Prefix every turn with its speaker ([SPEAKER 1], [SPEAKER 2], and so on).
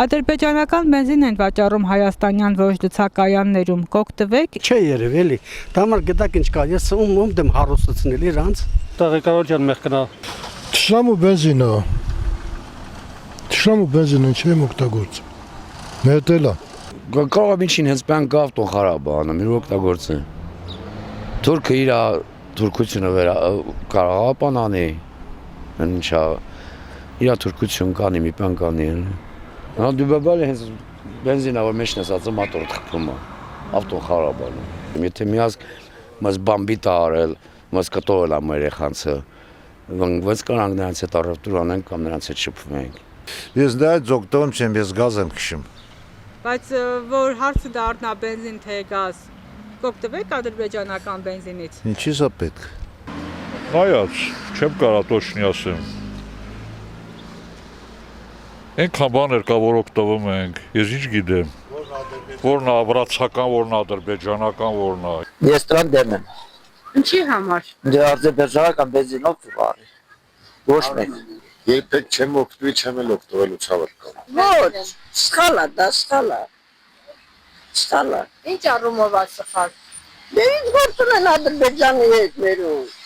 [SPEAKER 1] Ադրբեջանական բենզին են վաճառում հայաստանյան ոչ լցակայաններում, կօգտվեք։
[SPEAKER 2] Չէ երևի էլի, դա համար գտակ ինչ կա, ես ում դեմ հարուսացնել իրանց։
[SPEAKER 3] Տեղեկատվության մեղքնա։
[SPEAKER 4] Թշնամու բենզինը։ Թշնամու բենզինը չեմ օգտագործում։ Մետելա։
[SPEAKER 5] Կարող է ինչին հենց բան գավ տո խարաբը անում, իր օգտագործը։ Թուրքը իր թուրքությունը վրա կարող է բան անի։ Ինչա իր թուրքություն կանի, մի բան կանի։ Նա դուբաբալը հենց բենզինը որ մեջն է ասած մոտորը թխվում է։ Ավտոն խարաբը անում։ Եթե միած մս բամբիտ արել, մս կտորել ամ երեխանցը։ Ոնց կանանք նրանց հետ առավտուր անենք կամ նրանց հետ շփվենք։
[SPEAKER 6] Ես դա օգտվում չեմ, ես գազ եմ քշում։
[SPEAKER 1] Բայց որ հարցը դառնա բենզին թե գազ, կօգտվեք ադրբեջանական բենզինից։
[SPEAKER 6] Ինչի՞ս է պետք։
[SPEAKER 7] Նայած, չեմ կարա точно ասեմ։ Այնքան բաներ կա, որ օգտվում ենք, ես ինչ գիտեմ։ Որն է վրացական, որն է ադրբեջանական, որն է։
[SPEAKER 8] Ես դրան դեմ եմ։
[SPEAKER 1] Ինչի համար։
[SPEAKER 8] Դե ադրբեջանական բենզինով ծուղարի։ Ոչ մեկ։
[SPEAKER 6] Երբեք չեմ օգտվի, չեմ էլ օգտվելու ցավոք կա։
[SPEAKER 9] Ոչ, սխալ է, դա սխալ է։ Սխալ է։
[SPEAKER 1] Ինչ առումով է սխալ։
[SPEAKER 9] Դե ինչ գործ ունեն Ադրբեջանի հետ մերում։